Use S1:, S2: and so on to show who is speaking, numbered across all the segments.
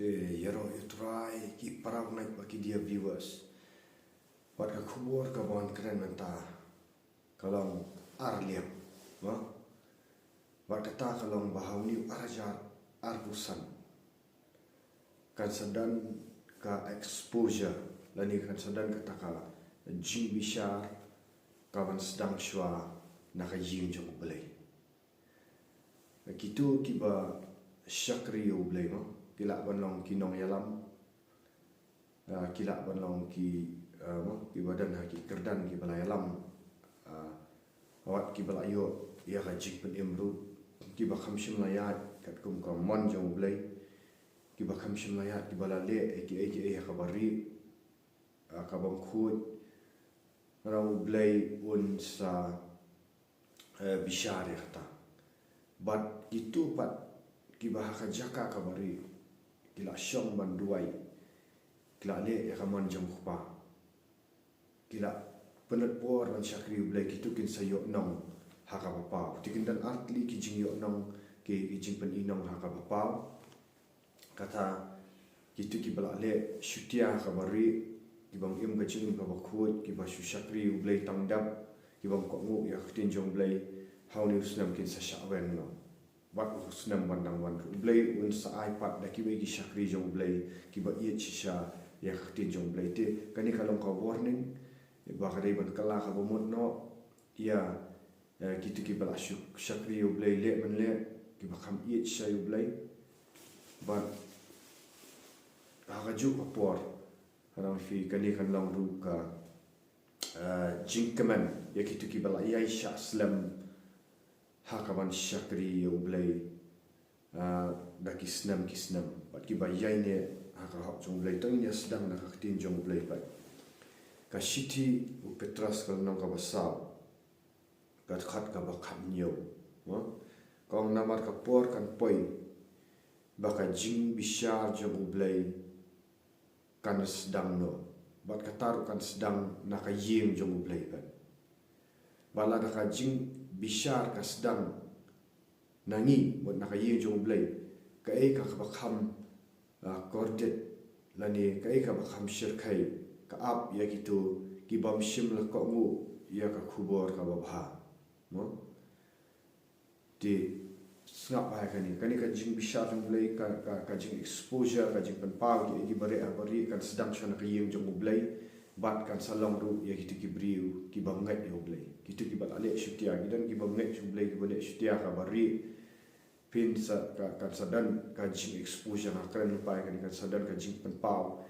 S1: yaro try ki parang naik bagi dia viewers. Buat ke kubur ke bawang keren mentah. Kalau arliap, buat kata kalau bahau ni arajar argusan. Kan sedan ke exposure, lani kan sedan kata kala Jingshah kawan sedang shua nak jing jong belai. Kitu kiba syakri yo belai kilak banlong kinong yalam, kilak banlong ki badan haki Kyrdan ki balai yalam, awat ki balai yo ya ka Jingkyntiew ki ba khamshim layat kat kum ka mon jong belai ki ba khamshim layat ki balale ki ka bari ka bang khut rau belai un sa bishar ta bat itu pat ki ba ka jaka ka bari kila syong banduai kila le ka mon jong khupa kila penet por man syakri belai kitu kin sayok nong haka bapau tikin dan artli ki jing yok nong ki jing pen inong haka bapau kata kitu ki bala le syutia ka bari ki bang im ka jing ka bakhut ki ba syakri belai tangdap ki bang ko ngu ya tin jong belai how ni Snem kin sa shawen no wat Snem bandang wan belai un sa iPad da ki ba ki syakri jong belai ki ba ye chisha ya tin jong belai te kani kalong ka warning ba ka dai ban kala ka bomot no ya kitu ki bala syakri yo belai le man le ki ba kham ye chisha yo belai ba ha ju apor harang fi kani kan long ru ka Jingkyntiew ya kitu ki bala yai sha Snem ha ka ban syakri yo belai da ki Snem bat ki ba yai ne ha ka hok jong belai tang ya sedang na ka tin jong belai ba ka shiti u petras kal nong ka basau ka khat ka ba kham nyo kong namar ka por kan poi ba ka Jingshah jong belai kan sedang no bat ka taru kan sedang na ka yim jong belai ba bala da ka Jingshah ka sedang nangi bot na ka yim jong belai ka ka ba kham kordet lani ka ba kham shirkai ka ap ya gitu ki bam shim la ko ngu ya ka khubor ka babha di snap ba kani ka Jingshah jong belai ka jing exposure ka jing pen pau ki bare abari kan sedang shona ka yim jong belai bat kan salong ru ya gitu ki briu ki bam ngai yo belai gitu ki bat ale syutia gidan ki bam ngai jong belai ki bale syutia ka bari pin sa kan sadan ka jing exposure ka kran pa kan sadan ka jing pen pau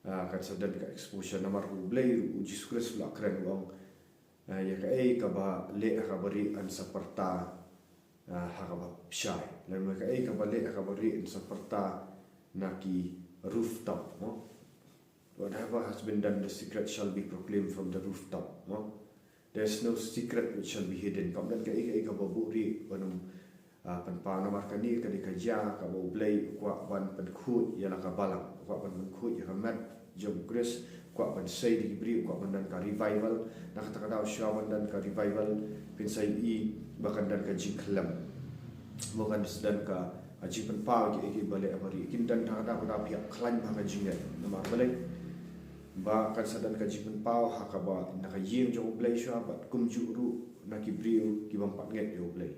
S1: kan sadan ka exposure namar ru belai uji sukres la kran wang ya ka ba le ka bari an saparta hakaba syai lalu ka ba le ka bari an saparta naki rooftop whatever has been done the secret shall be proclaimed from the rooftop there's no secret which shall be hidden kam dan ka ba buri banum pan pa namar kani ka ja ka ba blai kwa ban pan khut ya la ka balang kwa ban khut ya ka mat jom grace kwa ban sei di bri kwa ban dan ka revival na kata kata syawan dan ka revival pin sai i bahkan dan ka jingklam bukan sedan ka aji pen pa ki bale abari kin dan ta kata pihak klan ba ka jingat nama bale ba kan sedan ka jingpen pau ha ka ba na ka yim jo blai sha ba kum ju ru na ki briu ki bam pat nget yo blai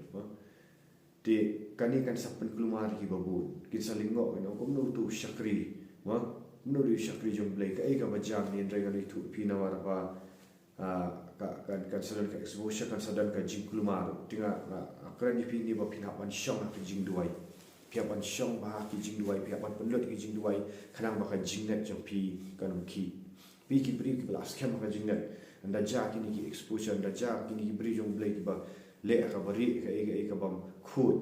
S1: te kani kan sapen kelumar ki babun kin salingo no kum no tu syakri no du syakri jom blai ka ba jam ni ndrai ni tu pi na war ba kan sedan ka exposure kan sedan ka jing kelumar tinga akran ni pi ni ba pin hapan syong ka jing duai pihak ban syong ba ki jing duai pihak ban penlut ki jing duai kanang ba ka jing net jom pi kan ki pi ki bri ki belas kem ka jing net anda ja kini ki exposure anda ja kini ki bri jong blai ki ba le ka bari ka bam khut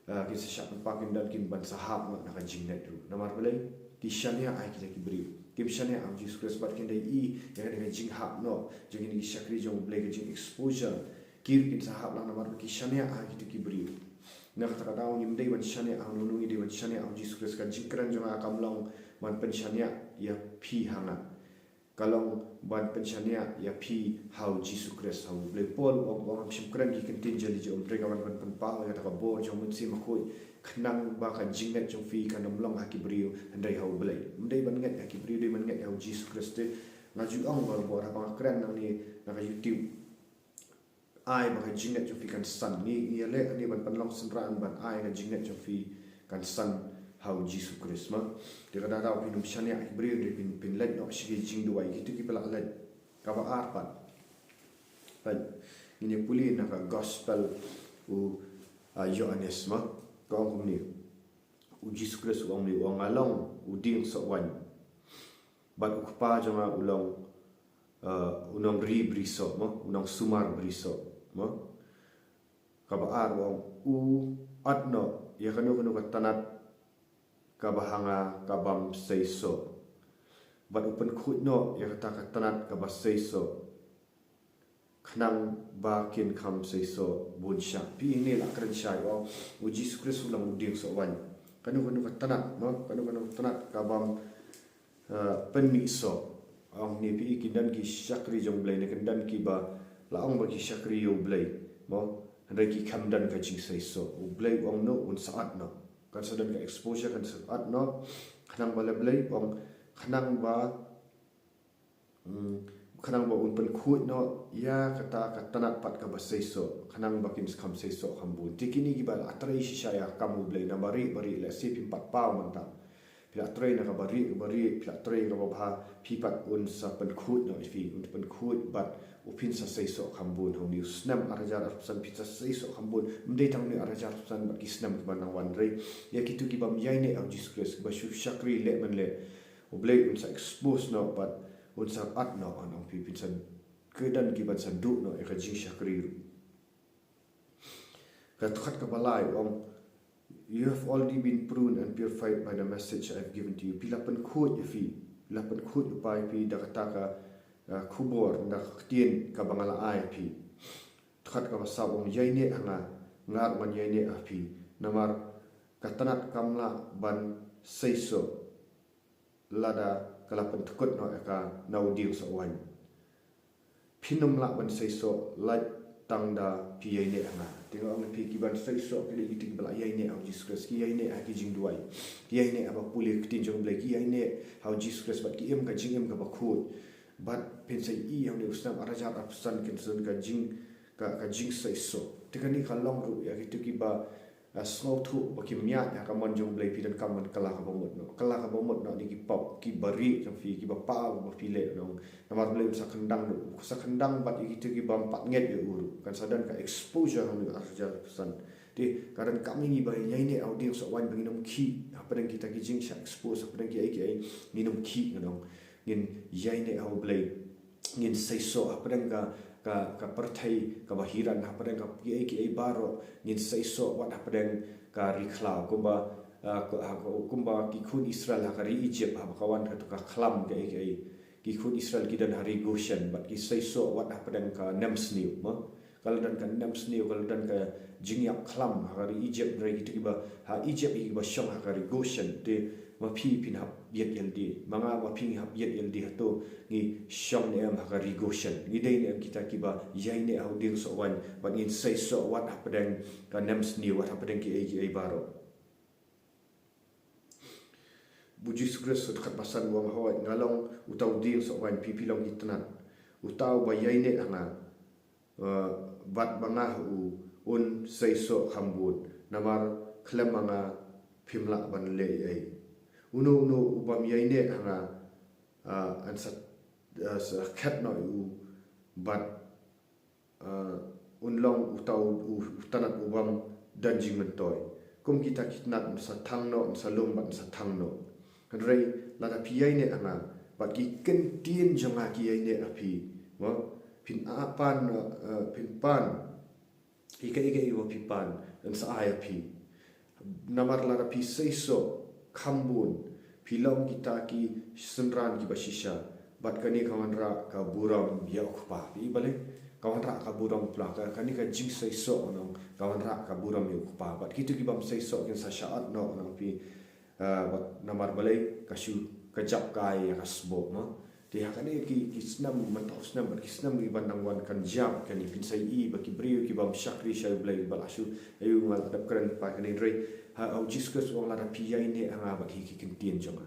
S1: ki sa syak pakin dan kin ban sahab na ka jing net ru namar belai ki shania ai ki bri ki shania am Jesus Christ bat kin dai i ya ka jing hab no jing ni syakri jong blai ka jing exposure kir kin sahab lang namar ki shania ai ki bri na kata kata ni mdai ban shania ang lulungi di ban shania am Jesus Christ ka jingkran jong akam long ban pen shania ya pi hanga kalong ban pensyania ya pi how Jesus Christ how blay Paul ong simkran ki kentin jali jom mereka ban pa ya ta bor jom si makoi khnang ba ka jinget jom fi kan nomlong haki brio andai how blay mdai ban nget haki brio dei man nget how Jesus Christ ngaju ong bor apa kran nang ni na ka YouTube ai ba ka jinget jom fi kan san ni le ni ban panlong senran ban ai ka jinget jom fi kan san how Jesus Christ ma dia kata tahu pinum syania brio dia pin let no sigi jing duai gitu ki pela let ka ba arpat pan ini puli na ka gospel u Yohanes ma ko ni u Jesus Christ wang ni wang along u ding so wan bat u pa jama ulong unong ri briso ma unong sumar briso ma ka ba ar wang u atno ya kanu ka tanat kabahanga kabam seiso bat upen khutno ya kata katanat kabas seiso khnang bakin kham seiso bunsha pi ni la kren shai o Jesus Christ ulang uding so wan kanu katanat no kanu tanat kabam penmi so ang ni pi kindan ki syakri jong blai ne kindan ki ba la ong ba ki syakri yo blai mo handai ki khamdan ka jing seiso u blai ong no un saat no kan sedang ke exposure kan saat no khnang ba leblei ong khnang ba unpen khut no ya kata tanat pat ka basai so khnang ba kin kham sei so khambun tikini gibal atrai shaya kamu blei na bari le si pim pat pa man ta pila atrai na ka bari pila atrai ka ba pi pat un sa pen khut no fi un pen khut bat upin sa sei so khambun hong ni Snem arajar arsan pizza sei so khambun mdei tang ni arajar arsan bat ki Snem ban wan rei ya kitu ki bam yai ne au Jesus Christ ba shu shakri le man le oblei un sa expose no but un sa at no anong pi pizza Kyrdan ki ban sa du no e ka Jingshah kri ka tukhat ka balai om you have already been pruned and purified by the message I have given to you pila pen khut ya fi pila pen khut upai pi da kata ka kubor na ktien ka bangala ai pi khat ka sabong yaine anga ngar man yaine api namar katanat kamla ban seiso lada kalapan tukut no eka naudil so wan pinum la ban seiso light tangda pi yaine anga tingo ang pi ki ban seiso ki ditik bala yaine au Jesus Christ ki yaine a ki jing duai ki yaine aba puli ktin jong blai ki yaine how Jesus Christ bat ki em ka jing em ka bakhut but pensai i yang ni ustam arajar apsan kinsun ka jing sai so tikani khalong ru ya gitu ki ba slow thu ba ki mya ya ka mon jong blai pidan kam man kala ka bomot no ni ki pop ki bari jong fi ki ba pa ba fi le no namar blai sa khandang bat gitu ki ba pat nget ya uru kan sadan ka exposure ni arajar apsan di karan kami ni ba yai ne audience so wan banginom ki apa dan kita ki Jingshah expose apa dan ki ai minum ki no ngin yai ne au blai ngin sei so apren ka perthai ka bahiran apren ka ki baro ngin sei so wat apren ka riklau kumba ki khun Israel ka ri Egypt ha kawan ka to ka khlam ki khun Israel ki dan hari Goshen bat ki sei so wat apren ka Nemsniu ma kalau dan ka Nemsniu kalau dan ka Jingyak khlam ha ri Egypt ri ki ba ha Egypt ki ba shong ha ri Goshen te ma phi pin hap yet yeldi manga wa phi hap yet yeldi hato ni shom ne am ha ri Goshen ni dei ne kita ki ba yai ne au ding so wan but in say so what happened ka nems ni what happened ki ai baro bujis Christ kat pasan wang hoi ngalong utau ding so wan pi long kitnan utau ba yai ne anga bat banga un say so khambun namar klemanga phimla ban le ai uno ubam yaine anga an sa khat no u but unlong utau utanat ubam danjing mentoy kum kita kitnat sa thangno sa lomban sa thangno rei lada piyaine anga but ki kentien jonga ki yaine api mo pin apan pin pan ika iwo pipan an sa api namar lada pi seiso khambun pilong kita ki senran ki basisha bat kani kawanra ka buram ya khpa bi bale kawanra ka buram pla ka kani ka jing sai so no kawanra ka buram ya khpa bat kitu ki bam sai so kin sa shaat no no pi bat namar bale ka shu ka jap kai ya kasbo ma Dia kan ki Snem mentau Snem ki Snem ki bandang wan kan jam kan ni pinsai baki brio ki bam syakri syai blai balasu ayu ngal adap keren pa kan rei au jiskus wong la pi yai ne anga baki ki kentien jonga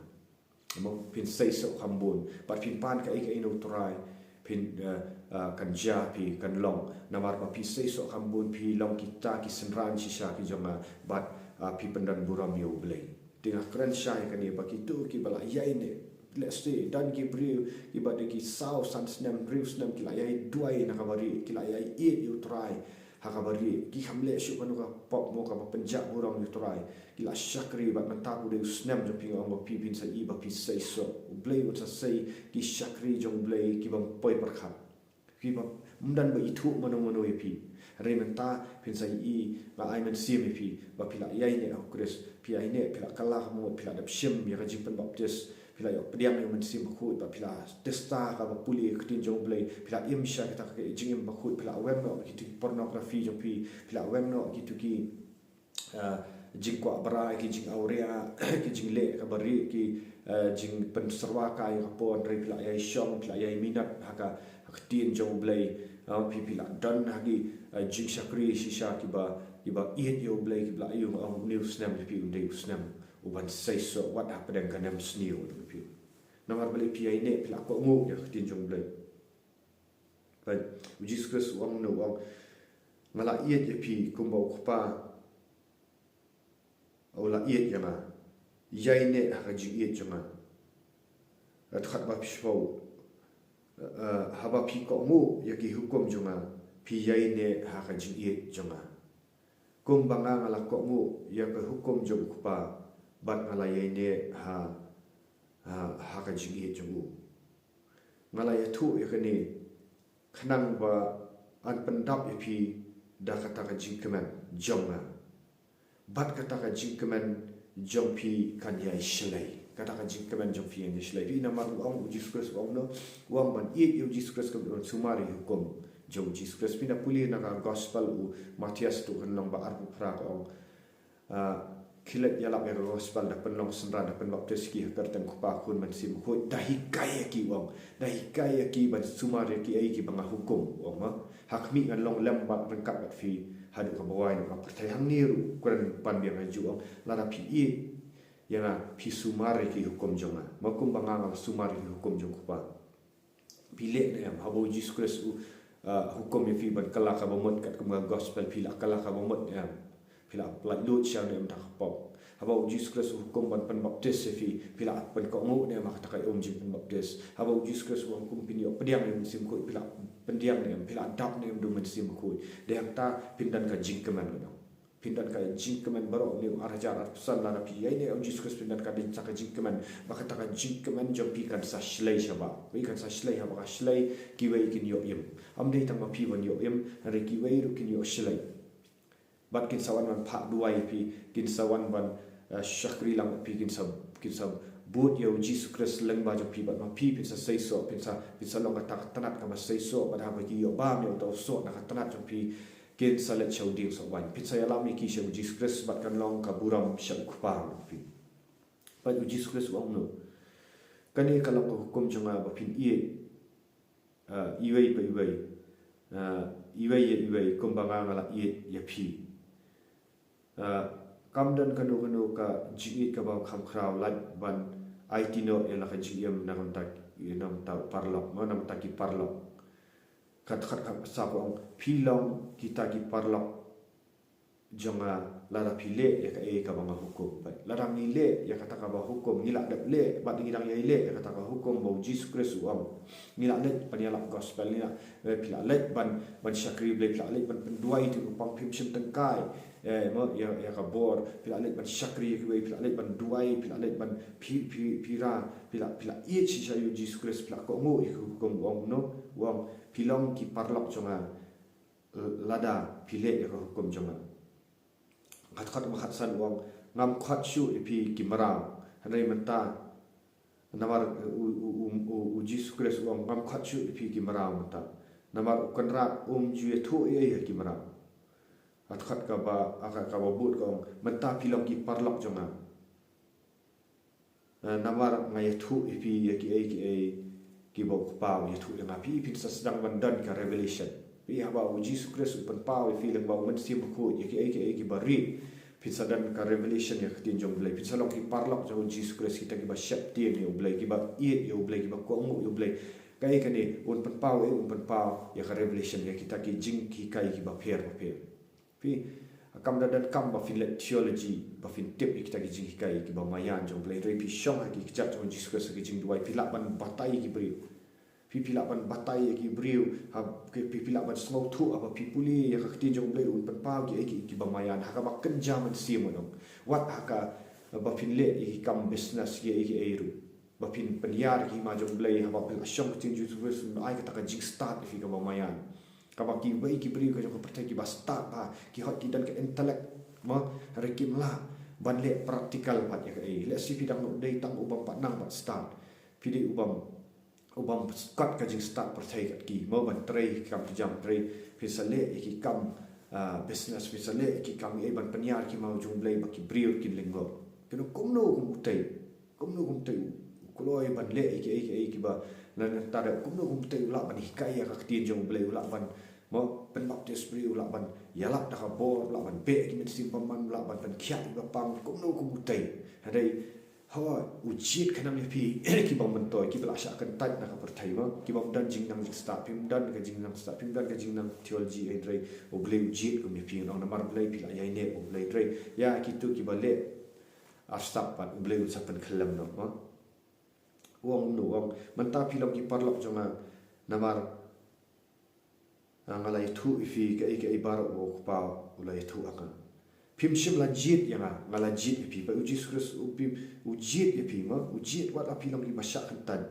S1: mo pinsai so khambun pat pin pan ka ik ino trai pin kan ja pi kan long namar pa pi sei so khambun pi long kita ki senran shisha ki jonga bat pi pendan buram yo blai tengah keren syai kan ni baki tu ki bala yai ne let's say dan ki brio ki bade ki sau san Snem brio Snem ki la yai duai na kabari ki la yai eat you try ha kabari ki hamle shu manu ka pop mo ka penjak burang you try ki la syakri bat mentaku de Snem jo ping ong pi pin sa i ba pi sei so blai wat sa sei ki syakri jong blai ki bang poi perkhat ki ba mdan ba itu manu pi re menta pin sa i ba ai men sim pi ba pila yai ne au kres pi ai ne pila kalah mo pila dap shim ya ji pen baptis pila yo pediam yang mensim khut ba pila testa ka ba puli ktin jong blai pila imsha kita ke jingim ba khut pila wem no ki pornografi jong pi pila wem no ki tu ki jingkwa bara ki jing aurea ki jing le ka bari ki jing pen serwa ka ya pon re pila ai shong pila ai minat haka ktin jong blai pi pila dan hagi Jingshah shisha ki ba eat yo blai ki bla yo ang new Snem pi unde Snem uban say so what happened kan am snew pi namar bali pi ai ne pila ko ngo ya tin jong blai but Jesus Christ wang no wang mala eat ye pi kumbo khpa ola eat ya ma yai ne ha ji eat jama at khat ba pishfo haba pi ko ngo ya ki hukum jama pi yai ne ha ka ji e jonga kum banga ngala ko mu ya ka hukum jom kupa bat ngala yai ne ha ka ji e jongu ngala ya thu ya kani khnang ba an pendap ya pi da kata ka ji kemen jonga bat kata ka ji kemen jom pi kan yai shlai kata ka ji kemen jom pi yai shlai pi na mar ong Jesus Christ ong no wang ban e yo Jesus Christ ka sumari hukum jom Jesus Christ pina puli na ka gospel u Matias tu kan long ba arbu pra ong kilet yalap ya gospel da pen long senra da pen baptis ki hakar tan kupa kun man sim ko dahi kaya ki wong dahi kaya ki ban sumari ki ai ki banga hukum wong ma hakmi ngan long lem ba rengkap bat fi hadu ka bawai na pertai hang niru kuran pan biar haju ong lada pi i yana pi sumari ki hukum jonga makum banga ngal sumari ki hukum jong kupa pilek na am habo Jesus Christ u hukum yang fi ban kala ka bomot kat kuma gospel pila kala ka bomot ya pila like lut syang nem tak pop haba Jesus Christ hukum ban pen baptis fi pila pen ko ngo ne mak takai jing pen baptis haba Jesus Christ hukum pin yo pediang nem sim ko pila pendiang nem pila dap nem do men sim ko de yang ta pindan ka jing keman no pindan ka jing keman baro ni arajar pesan la pi ai ne Jesus Christ pindan ka din ka jing keman maka ta ka jing keman jom pi kan sa shlai shaba wi kan sa shlai haba ka shlai ki wei kin yo yim am dei tang ma pi wan yo yim re ki wei ru kin yo shlai bat kin sawan man pha duai pi kin sawan ban syakri lang pi kin sa but yo Jesus Christ leng ba jo pi bat ma pi pin sa sei so pin sa long ka tak tanat ka ma sei so ba ha ba ki yo ba me to so na ka tanat jo pi kin salet chau ding so wan pin sa yalam ki shau Jesus Christ bat kan long ka buram shau kupa pi ba Jesus Christ wang no kani kalau ko hukum jonga ba pin iwei kumbanga ngala ya pi kamdan kanu ka ji ka ba kham khrau lat ban aitino ela ka gm na nam ta parlok mo nam ta ki parlok khat sa ko pilong kita ki parlok jonga lara pile ya ka banga hukum bai larang ni le ya kata ka ba hukum ngila dap le bat ngidang ya le ya kata ka hukum bau Jesus Christ uam ngila le paniala gospel ni pila le ban syakri ble pila le ban penduai tu pang pim sim tengkai mo ya ka bor pila le ban syakri ki pila le ban duai pila le ban pira pila ie chi cha yu Jesus Christ pila ko ngo hukum uam no uam pilong ki parlok jonga lada pile ya hukum jonga khat san wang ngam khat shu ipi kimara hanai menta namar Jesus Christ wang ngam khat shu ipi kimara menta namar kanra jue thu ye kimara khat ka ba but ko menta pilong ki parlok jonga namar ngai thu ipi ki kiba ukpa ya thu dengan pi sedang bandan ka revelation pi haba Jesus Christ upan pau feeling ba men sim ko ya ki bari pin sadan ka revelation ya tin jong blai pin salong ki parlak jong Jesus Christ kita ki ba shap tin ya blai ki ba ye blai ki ba ko mu ya blai kai ka ni un pan pau ya ka revelation ya kita ki jing ki kai ki ba pher pi kam dan kam ba fin theology ba fin tip kita ki jing kai ki ba mayan jong blai pi shong ki chat jong Jesus Christ ki jing duai pi lak ban batai ki bri pi pilak ban batai ki briu ha pi pilak ban smau thu apa pi puli ya ka tin jong blai un pan pau ki ba mayan ha ka ba kenja man sim no wat ha ka ba fin le ki kam business ki eiru ba pin Pynhiar ki ma jong blai ha ba pil shong tin Jesus Christ ai ka ta ka jing start fi ka ba mayan ka ba ki bai ki briu ka jong pertai ki ba start ha ki hot ki dan ka intellect ma rekim la ban le practical pat ya ka le si pidang no dei tang ubam pat nang pat start pidi ubam kat ka jing start pertai kat ki mo ban trei kam jam trei pisale ki kam business pisale ki kam ban Pynhiar ki mau jong blai ba ki briu ki linggo keno komno kum tei kuloi ban le ki ba lan ta da komno kum tei la ban hikai ya ka tin jong blai la ban mo pen baptist briu la ban yalak da ka bo la ban be ki min sim paman la ban pen kyak ba pang komno kum tei hadai hawa ujit kanam pi ki bang mentoy ki bela syak kan tat nak pertai ma ki bang dan jing nang start pim dan ka jing nang start pim dan ka jing nang theology ai drai o blai ujit ko mi pi nang namar blai pi la yai ne o blai drai ya ki tu ki bale arstap pat blai usapan kelam no ma wong manta pi lam ki parlak jonga namar ngalai thu fi ka bar o pa ulai thu aka pim shim la jit yang ngala jit pi pa uji sukres upim ujit pi ma ujit wat api lam ki masyak kan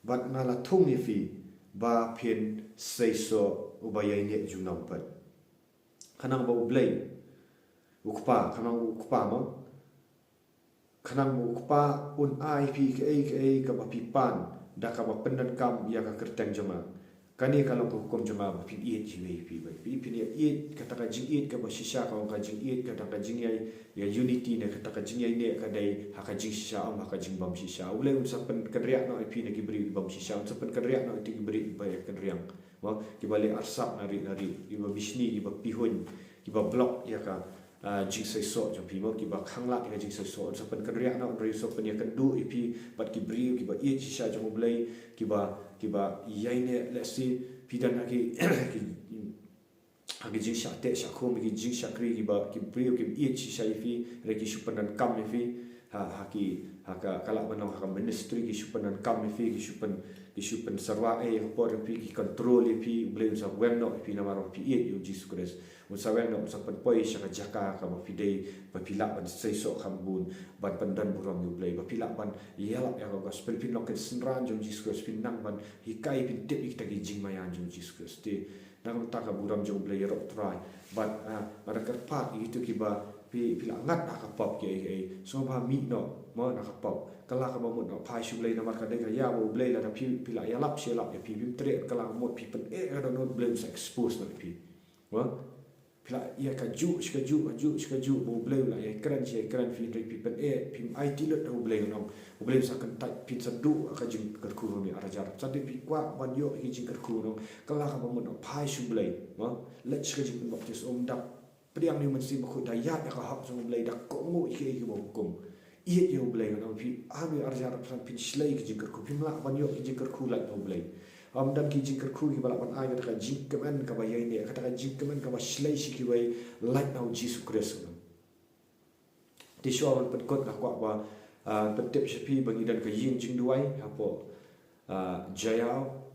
S1: bat ngala thung fi ba pin seiso ubaya ne junam pat kanang ba ublai ukpa kanang ukpa ma kanang ukpa un ai pi ka ba pi pan da ka ba pendan kam ya ka kerteng jama kani kalau hukum jema pi iet jiwe pi iet kata ka jing iet ka ba shisha ka jing iet kata ka jing ya unity ne kata ka jing ne ka dai ha ka Jingshah am ha ka jing bam shisha ule un sapen kadriak no pi ne ki beri bam shisha un sapen kadriak no ti ki beri ba kadriang wa ki bale arsap nari ki ba bishni ki ba pihun ki ba block ya ka Jingshah so jom pi mo ki ba khangla ka Jingshah so un sapen kadriak no ri so pen ya kan du pi bat ki beri ki ba iet shisha jom blai ki ba yaine lesi pidan agi Jingshah te shakhom ki Jingshah kri ki ba ki brio ki iet shisha fi re ki supanan kam fi ha ka kala banong ha ministry ki supanan kam fi ki supan sarwa por fi ki control fi blame sa wenno fi namaro fi iet yu Jesus Christ un sa wenno sa pan poi sha jaka ka ba fi dei ba pilak ban sei so khambun ban pandan buram yu blai ba pilak ban yala ya gospel pin lokel sinran jong Jesus Christ pin nang ban hikai pin tip ikta ki jingmayan jong Jesus Christ te nang ta ka buram jong blai rok try but marakat pat itu ki ba pilak ngat ka pop ki so ba mi no mo na ka pop kala ka mo no pai shu blai na mar ka de ya bo blai la pi pilak ya lap she lap ya pi bim tre kala mo pi pen ka no blai sa expose na pi wa pila ia ka ju bo blai la ya kran fi pi pen pim IT lot ho blai no blai sa kan tai pin sa du ka jing ka ku ni arajar sa de pi kwa ban yo hi jing ka ku no kala ka mo no pai shu blai wa let ka jing baptis om dak priang ni man si ba khu da ya ka hak jong blai dak ko mo ki bo kum iet yo blai no pi ami arajar san pin slai ki jing ka ku pim la ban yo ki jing ka ku la no blai dan ki jing ku ki bala ban ai ka jing kemen ka ba yai ne ka ta jing kemen ka ba slai shi ki wai like now Jesus Christ ti sho ban pat kot ka kwa ba petip shapi bagi dan ka yin jing duai apo jayao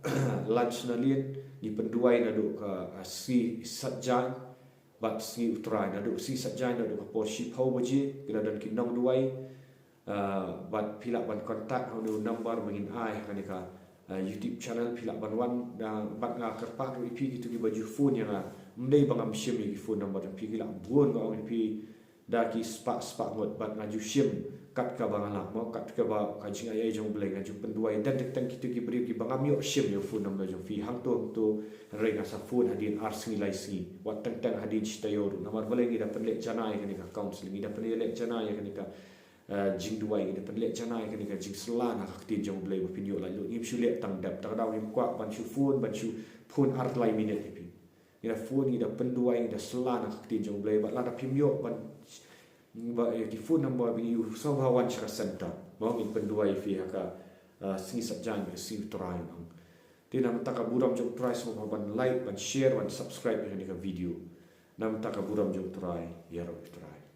S1: lunch na lien ni penduai na do ka si satjan bat si utrai na do si satjan na do ka por ship ho baji kila dan ki nong duai bat pila ban kontak ho do number bangin ai ka ni ka YouTube channel pila ban wan bat nga kerpak ri pi gitu ki baju phone yang mdei bangam shim ki phone number pi kila buon ka pi da ki spak ngot bat ngaju shim kat ka bangala mo kat ka ba ka jing ai jong bleng ngaju penduai dan tek kitu ki beri ki bangam yo shim yo phone number jong fi hang to re nga sa phone hadin arsi lai si wat teng hadin chitayor namar boleh ngi da penlek janai ka ni ka counseling ngi da penlek janai ka ni ka jing duai ni pen le janai kan ka jing selana ka tin jong blai pin yo la lu ngim shu le tang dap ta daw ngim kwa ban shu phone art lai minute ni pi ina phone ni da pen duai da selana ka tin jong blai ba la da pim yo ban ba ki phone number bi you so ha wan chara center mo ngim pen duai fi ha ka singi sat jan be si try mang tinam ta ka buram jong try so ban like ban share ban subscribe ni ka video nam ta ka buram jong try yaro try